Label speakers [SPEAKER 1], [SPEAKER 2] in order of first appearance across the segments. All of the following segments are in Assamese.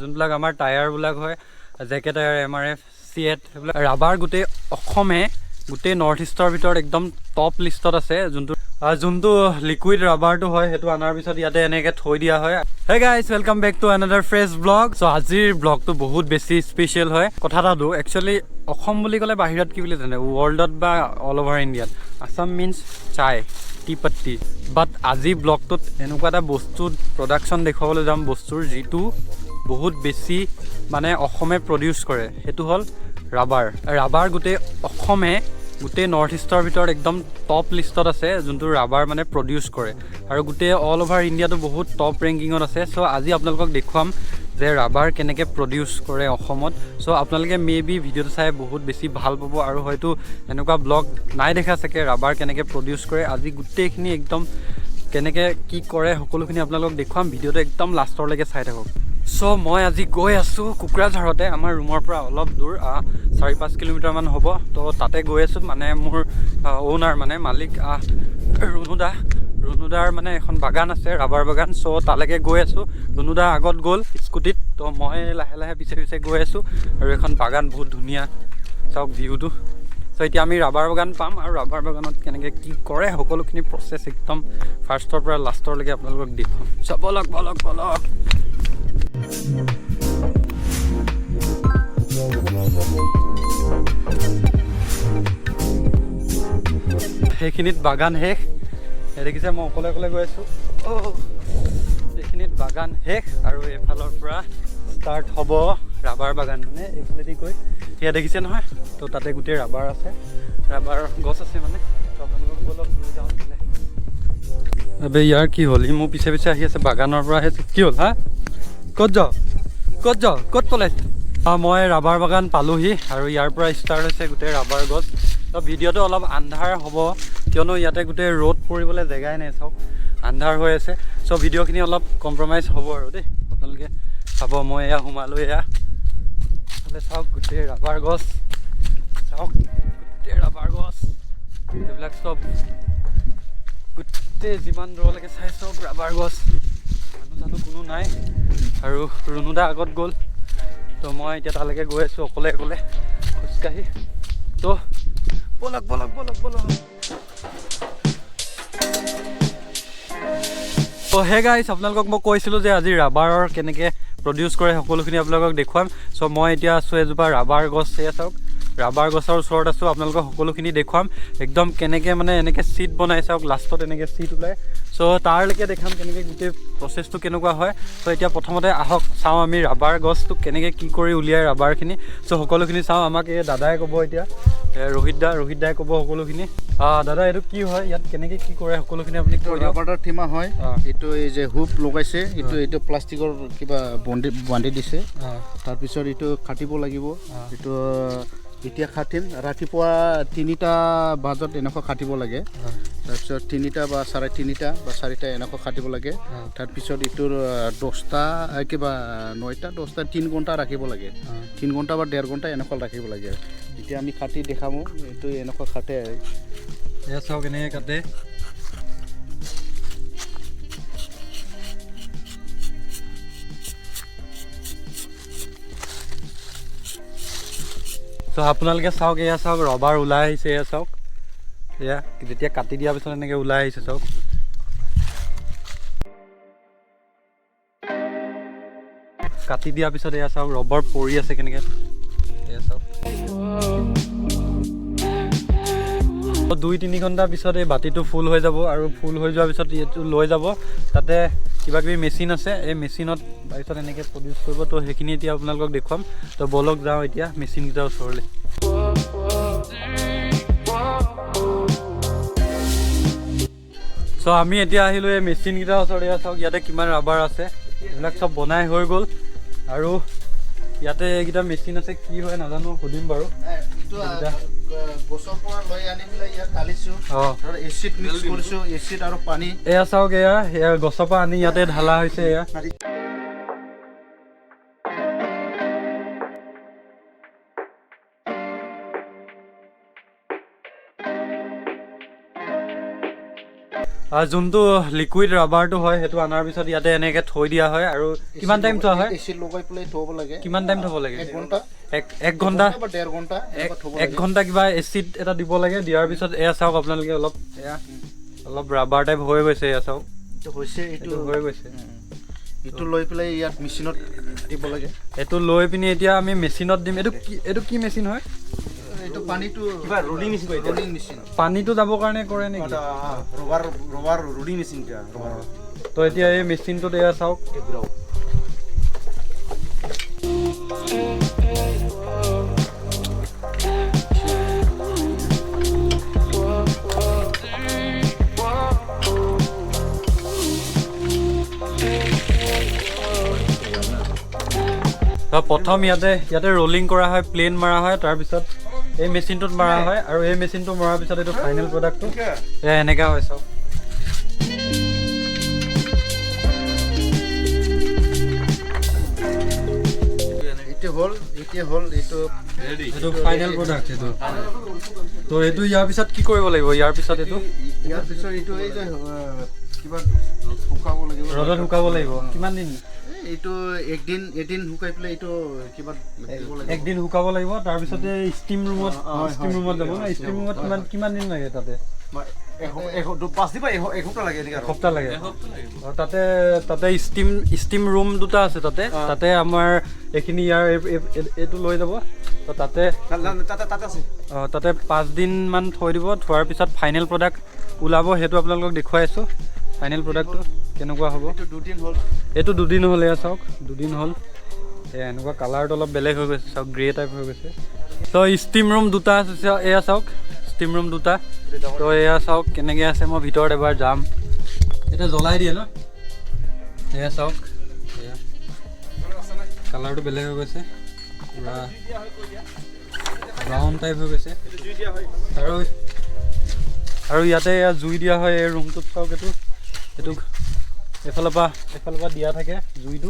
[SPEAKER 1] যোনবিলাক আমাৰ টায়াৰবিলাক হয় জেকে টায়াৰ MRF C8 সেইবিলাক ৰাবাৰ গোটেই অসমে গোটেই নৰ্থ ইষ্টৰ ভিতৰত একদম টপ লিষ্টত আছে যোনটো লিকুইড ৰাবাৰটো হয় সেইটো আনাৰ পিছত ইয়াতে এনেকৈ থৈ দিয়া হয়। Hey guys welcome back to another fresh vlog. So' আজিৰ ব্লগটো বহুত বেছি স্পেচিয়েল হয়। কথা এটাটো একচুৱেলি অসম বুলি ক'লে বাহিৰত কি বুলি জানে, ৱৰ্ল্ডত বা অল অভাৰ ইণ্ডিয়াত আছাম মিনছ চাই টি পট্টি। বাট আজি ব্লগটোত এনেকুৱা এটা বস্তু প্ৰডাকশ্যন দেখুৱাবলৈ যাম, বস্তুৰ যিটো বহুত বেছি মানে অসমে প্ৰডিউচ কৰে, সেইটো হ'ল ৰাবাৰ গোটেই অসমে গোটেই নৰ্থ ইষ্টৰ ভিতৰত একদম টপ লিষ্টত আছে যোনটো ৰাবাৰ মানে প্ৰডিউচ কৰে, আৰু গোটেই অল অভাৰ ইণ্ডিয়াটো বহুত টপ ৰেংকিঙত আছে। চ' আজি আপোনালোকক দেখুৱাম যে ৰাবাৰ কেনেকৈ প্ৰডিউচ কৰে অসমত। চ' আপোনালোকে বি ভিডিঅ'টো চাই বহুত বেছি ভাল পাব, আৰু হয়তো এনেকুৱা ব্লগ নাই দেখা চাগে ৰাবাৰ কেনেকৈ প্ৰডিউচ কৰে। আজি গোটেইখিনি একদম কেনেকৈ কি কৰে সকলোখিনি আপোনালোকক দেখুৱাম, ভিডিঅ'টো একদম লাষ্টৰলৈকে চাই থাকক। চ' মই আজি গৈ আছোঁ কোকৰাঝাৰতে, আমাৰ ৰুমৰ পৰা অলপ দূৰ 4-5 কিলোমিটাৰমান হ'ব। তো তাতে গৈ আছোঁ, মানে মোৰ অ'নাৰ মানে মালিক ৰুণুদাৰ মানে এখন বাগান আছে, ৰাবাৰ বাগান। চ' তালৈকে গৈ আছোঁ। ৰুণুদা আগত গ'ল স্কুটিত, তো মই লাহে লাহে পিছে পিছে গৈ আছোঁ। আৰু এখন বাগান বহুত ধুনীয়া, চাওক ভিউটো। চ' এতিয়া আমি ৰাবাৰ বাগান পাম, আৰু ৰাবাৰ বাগানত কেনেকৈ কি কৰে সকলোখিনি প্ৰচেছ একদম ফাৰ্ষ্টৰ পৰা লাষ্টৰলৈকে আপোনালোকক দেখুৱাম। চ' বলক। সেইখিনিত বাগান শেষ, দেখিছে মই অকলে গৈ আছোঁ। এইখিনিত বাগান শেষ, আৰু এইফালৰ পৰা ষ্টাৰ্ট হ'ব ৰাবাৰ বাগান, মানে এইফালেদি গৈ সেয়া দেখিছে নহয়। তো তাতে গোটেই ৰাবাৰ আছে, ৰাবাৰ গছ আছে মানে। তো আপোনালোকক অলপ লৈ যাওঁ বোলে। আবে ইয়াৰ কি হ'ল, ই মোৰ পিছে পিছে আহি আছে, বাগানৰ পৰা আহি আছে। কি হ'ল হা? ক'ত যাওঁ ক'ত পলাইছে? মই ৰাবাৰ বাগান পালোহি, আৰু ইয়াৰ পৰা ষ্টাৰ্ট হৈছে গোটেই ৰাবাৰ গছ। তো ভিডিঅ'টো অলপ আন্ধাৰ হ'ব, কিয়নো ইয়াতে গোটেই ৰ'দ পৰিবলৈ জেগাই নাই, চাওক আন্ধাৰ হৈ আছে। চ' ভিডিঅ'খিনি অলপ কম্প্ৰমাইজ হ'ব আৰু দেই, আপোনালোকে চাব। মই এয়া সোমালোঁ, চাওক গোটেই ৰাবাৰ গছ, এইবিলাক চব গোটেই যিমান দূৰলৈকে চাই চব ৰাবাৰ গছ, মানুহ কোনো নাই। আৰু ৰুণুদা আগত গ'ল, তো মই এতিয়া তালৈকে গৈ আছোঁ অকলে খোজকাঢ়ি। তো বলক। তো হে গাইছ, আপোনালোকক মই কৈছিলোঁ যে আজি ৰাবাৰৰ কেনেকৈ প্ৰডিউচ কৰে সকলোখিনি আপোনালোকক দেখুৱাম। চ' মই এতিয়া আছোঁ এজোপা ৰাবাৰ গছ, সেয়া চাওক ৰাবাৰ গছৰ ওচৰত আছোঁ। আপোনালোকক সকলোখিনি দেখুৱাম একদম কেনেকৈ মানে এনেকৈ চিট বনাই, চাওক লাষ্টত এনেকৈ চিট ওলায়। চ' তাৰলৈকে দেখাম কেনেকৈ গোটেই প্ৰচেছটো কেনেকুৱা হয়। চ' এতিয়া প্ৰথমতে আহক চাওঁ আমি ৰাবাৰ গছটো কেনেকৈ কি কৰি উলিয়াই ৰাবাৰখিনি। চ' সকলোখিনি চাওঁ। আমাক এই দাদাই ক'ব এতিয়া, ৰোহিত দাই ক'ব সকলোখিনি। দাদা এইটো কি হয়, ইয়াত কেনেকৈ কি কৰে সকলোখিনি আপুনি কৈ দিয়ক।
[SPEAKER 2] ৰাবাৰৰ ঠেমা হয়, এইটো এই যে হুপ লগাইছে, এইটো প্লাষ্টিকৰ কিবা বান্ধি দিছে। তাৰপিছত এইটো কাটিব লাগিব। এইটো এতিয়া কাটিম, ৰাতিপুৱা 3টা বজাত এনেকুৱা কাটিব লাগে। তাৰপিছত 3টা বা 3:30 বা 4টা এনেকুৱা কাটিব লাগে। তাৰপিছত এইটোৰ 10টা কিবা 9টা 10টা 3 ঘণ্টা ৰাখিব লাগে। 3 ঘণ্টা বা 1.5 ঘণ্টা এনেকুৱা ৰাখিব লাগে। এতিয়া আমি কাটি দেখামো, এইটো এনেকুৱা কাটে।
[SPEAKER 1] এয়া চাওক এনেকৈ কাটে। চ' আপোনালোকে চাওক, এয়া চাওক ৰবাৰ ওলাই আহিছে, এয়া চাওক, এয়া যেতিয়া কাটি দিয়াৰ পিছত এনেকৈ ওলাই আহিছে, চাওক। কাটি দিয়াৰ পিছত এয়া চাওক ৰবৰ পৰি আছে কেনেকৈ, এয়া চাওক। 2-3 ঘণ্টাৰ পিছত এই বাতিটো ফুল হৈ যাব, আৰু ফুল হৈ যোৱাৰ পিছত এইটো লৈ যাব, তাতে কিবাকিবি মেচিন আছে, এই মেচিনত তাৰপিছত এনেকৈ প্ৰডিউচ কৰিব। তো সেইখিনি এতিয়া আপোনালোকক দেখুৱাম। তো বলক যাওঁ এতিয়া মেচিনকেইটাৰ ওচৰলৈ। চ' আমি এতিয়া আহিলোঁ এই মেচিনকেইটাৰ ওচৰত। এয়া চাওক ইয়াতে কিমান ৰাবাৰ আছে, এইবিলাক চব বনাই হৈ গ'ল। আৰু ইয়াতে এইকেইটা মেচিন আছে, কি হয় নাজানো, সুধিম বাৰু। এয়া চাওক, এয়া গছৰ পৰা আনি ইয়াতে ঢালা হৈছে। এয়া যোনটো লিকুইড ৰাবাৰটো হয় সেইটো আনাৰ পিছত ইয়াতে এনেকৈ থৈ দিয়া হয় আৰু কিমান টাইম থোৱা হয়
[SPEAKER 2] এচি লগাই পেলাই থ'ব লাগে
[SPEAKER 1] কিমান টাইম থ'ব লাগে
[SPEAKER 2] 1 ঘণ্টা
[SPEAKER 1] 1 ঘণ্টা
[SPEAKER 2] বা 1.5 ঘণ্টা
[SPEAKER 1] 1 ঘণ্টা কিবা এচিড এটা দিব লাগে দিয়াৰ পিছত এয়া চাওক আপোনালোকে অলপ এয়া অলপ ৰাবাৰ টাইপ হৈ গৈছে এয়া চাওক
[SPEAKER 2] এইটো হৈছে এইটো
[SPEAKER 1] হৈ গৈছে
[SPEAKER 2] এইটো লৈ পেলাই ইয়াত মেচিনত দিব লাগে
[SPEAKER 1] এইটো লৈ পিনি এতিয়া আমি মেচিনত দিম এইটো কি মেচিন হয়
[SPEAKER 2] এইটো পানীটো কিবা ৰোলিং মেচিন
[SPEAKER 1] পানীটো যাবৰ কাৰণে কৰে নেকি
[SPEAKER 2] ৰবাৰ ৰোলিং মেচিন
[SPEAKER 1] তো এতিয়া এই মেচিনটোত এয়া চাওক প্ৰথম ইয়াতে ৰোলিং কৰা হয় প্লেন মৰা হয় তাৰপিছত এই মেচিনটোত মৰা হয় আৰু এই মেচিনটো মৰাৰ পিছত এইটো ফাইনেল প্ৰডাক্টটো এয়া এনেকুৱা হয় চাওক এইটো ফাইনেল প্ৰডাক্ট এইটো তো এইটো ইয়াৰ পিছত কি কৰিব লাগিব ইয়াৰ পিছত এইটো
[SPEAKER 2] এই যে কিবা শুকাব লাগিব
[SPEAKER 1] ৰ'দত শুকাব লাগিব কিমান দিন
[SPEAKER 2] এইটো এদিন শুকাই পেলাই এইটো কিবা
[SPEAKER 1] একদিন শুকাব লাগিব তাৰপিছতে ষ্টিম ৰুমত যাব না ষ্টিম ৰুমত কিমান দিন লাগে তাতে এসপ্তাহ লাগে তাতে ষ্টিম ৰুম দুটা আছে তাতে আমাৰ এইখিনি ইয়াৰ এইটো লৈ যাব তাতে 5 দিন মান থৈ দিব থোৱাৰ পিছত ফাইনেল প্ৰডাক্ট ওলাব সেইটো আপোনালোকক দেখুৱাই আছোঁ ফাইনেল প্ৰডাক্টটো কেনেকুৱা হ'ব এইটো 2 দিন হ'ল এয়া চাওক 2 দিন হ'ল এয়া এনেকুৱা কালাৰটো অলপ বেলেগ হৈ গৈছে চাওক গ্ৰে টাইপ হৈ গৈছে তো ষ্টিম ৰুম দুটা আছে এয়া চাওক ষ্টিম ৰুম দুটা তো এয়া চাওক কেনেকৈ আছে মই ভিতৰত এবাৰ যাম এতিয়া জ্বলাই দিয়ে ন এয়া চাওক এয়া কালাৰটো বেলেগ হৈ গৈছে পুৰা ব্ৰাউন টাইপ হৈ গৈছে আৰু ইয়াতে এয়া জুই দিয়া হয় এই ৰুমটোত চাওক এইটো এফালৰ পৰা দিয়া থাকে জুইটো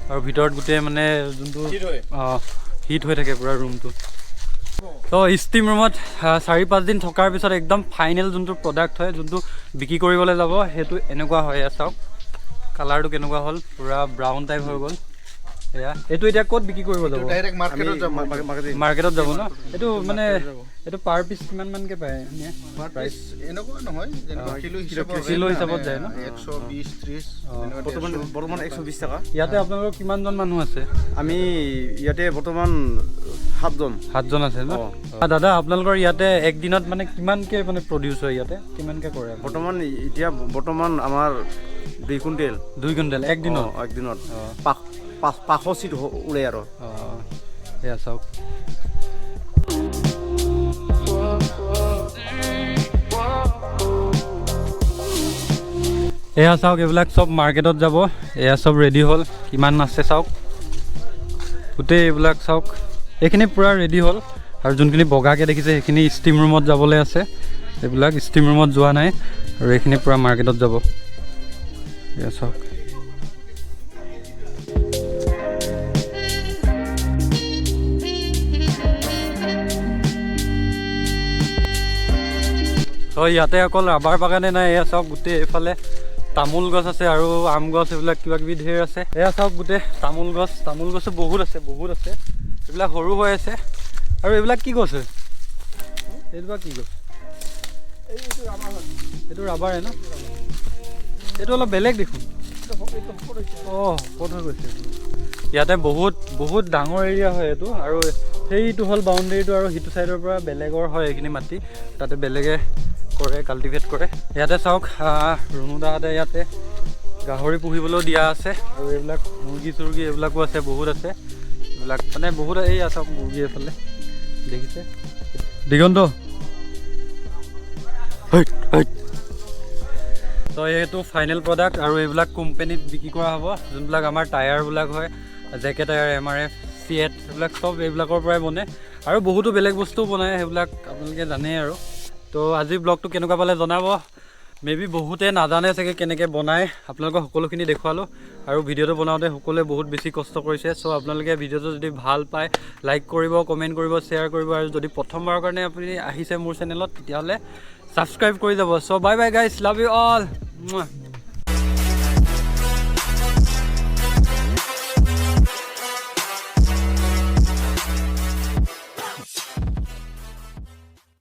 [SPEAKER 1] আৰু ভিতৰত গোটেই মানে যোনটো হিট হৈ থাকে পুৰা ৰুমটো তো ষ্টিম ৰুমত 4-5 দিন থকাৰ পিছত একদম ফাইনেল যোনটো প্ৰডাক্ট হয় যোনটো বিক্ৰী কৰিবলৈ যাব সেইটো এনেকুৱা হয় এয়া চাওক কালাৰটো কেনেকুৱা হ'ল পুৰা ব্ৰাউন টাইপ হৈ গ'ল এয়া এইটো এতিয়া ক'ত বিক্ৰী কৰিব যাব
[SPEAKER 2] ডাইৰেক্ট
[SPEAKER 1] মাৰ্কেটত যাব ন এইটো মানে এইটো পাৰ পিচ কিমান মানকৈ পায়
[SPEAKER 2] প্ৰাইচ এনেকুৱা নহয়
[SPEAKER 1] কিলো হিচাপত যায় ন
[SPEAKER 2] 120-30
[SPEAKER 3] বৰ্তমান 120 টকা
[SPEAKER 1] ইয়াতে আপোনালোকৰ কিমানজন মানুহ আছে
[SPEAKER 3] আমি ইয়াতে বৰ্তমান 7জন
[SPEAKER 1] আছে ন দাদা আপোনালোকৰ ইয়াতে একদিনত মানে কিমানকৈ মানে প্ৰডিউচ হয় ইয়াতে কিমানকৈ কৰে
[SPEAKER 3] বৰ্তমান আমাৰ 2 কুইণ্টেল একদিনত 500 চিট উৰে আৰু
[SPEAKER 1] এয়া চাওক এয়া চাওক এইবিলাক চব মাৰ্কেটত যাব এয়া চব ৰেডি হ'ল কিমান আছে চাওক গোটেই এইবিলাক চাওক এইখিনি পূৰা ৰেডি হ'ল আৰু যোনখিনি বগাকৈ দেখিছে সেইখিনি ষ্টিম ৰুমত যাবলৈ আছে এইবিলাক ষ্টিম ৰুমত যোৱা নাই আৰু এইখিনি পূৰা মাৰ্কেটত যাব এয়া চাওক তো ইয়াতে অকল ৰাবাৰ বাগানে নাই এয়া চাওক গোটেই এইফালে তামোল গছ আছে আৰু আম গছ এইবিলাক কিবা কিবি ধেৰ আছে এয়া চাওক গোটেই তামোল গছো বহুত আছে এইবিলাক সৰু হৈ আছে আৰু এইবিলাক কি গছ হয় এইবিলাক কি গছ এইটো ৰাবাৰে ন এইটো অলপ বেলেগ দেখোন ক'ত হৈ গৈছে ইয়াতে বহুত ডাঙৰ এৰিয়া হয় এইটো আৰু সেইটো হ'ল বাউণ্ডেৰীটো আৰু সিটো ছাইডৰ পৰা বেলেগৰ হয় এইখিনি মাটি তাতে বেলেগে কৰে কাল্টিভেট কৰে ইয়াতে চাওক ৰুণুদাহঁতে ইয়াতে গাহৰি পুহিবলৈও দিয়া আছে আৰু এইবিলাক মুৰ্গী চুৰ্গী এইবিলাকো আছে বহুত আছে এইবিলাক মানে বহুত এই চাওক মুৰ্গী এইফালে দেখিছে দিগন্ত তো এইটো ফাইনেল প্ৰডাক্ট আৰু এইবিলাক কোম্পানীত বিক্ৰী কৰা হ'ব যোনবিলাক আমাৰ টায়াৰবিলাক হয় জেকে টায়াৰ MRF C8 এইবিলাক চব এইবিলাকৰ পৰাই বনে আৰু বহুতো বেলেগ বস্তুও বনায় সেইবিলাক আপোনালোকে জানেই আৰু তো আজি ব্লগটো কেনেকুৱা পালে জনাব মেবি বহুতে নাজানে চাগে কেনেকৈ বনায় আপোনালোকক সকলোখিনি দেখুৱালোঁ আৰু ভিডিঅ'টো বনাওঁতে সকলোৱে বহুত বেছি কষ্ট কৰিছে চ' আপোনালোকে ভিডিঅ'টো যদি ভাল পায় লাইক কৰিব কমেণ্ট কৰিব শ্বেয়াৰ কৰিব আৰু যদি প্ৰথমবাৰৰ কাৰণে আপুনি আহিছে মোৰ চেনেলত তেতিয়াহ'লে ছাবস্ক্ৰাইব কৰি যাব so' bye bye guys love you all মুৱা।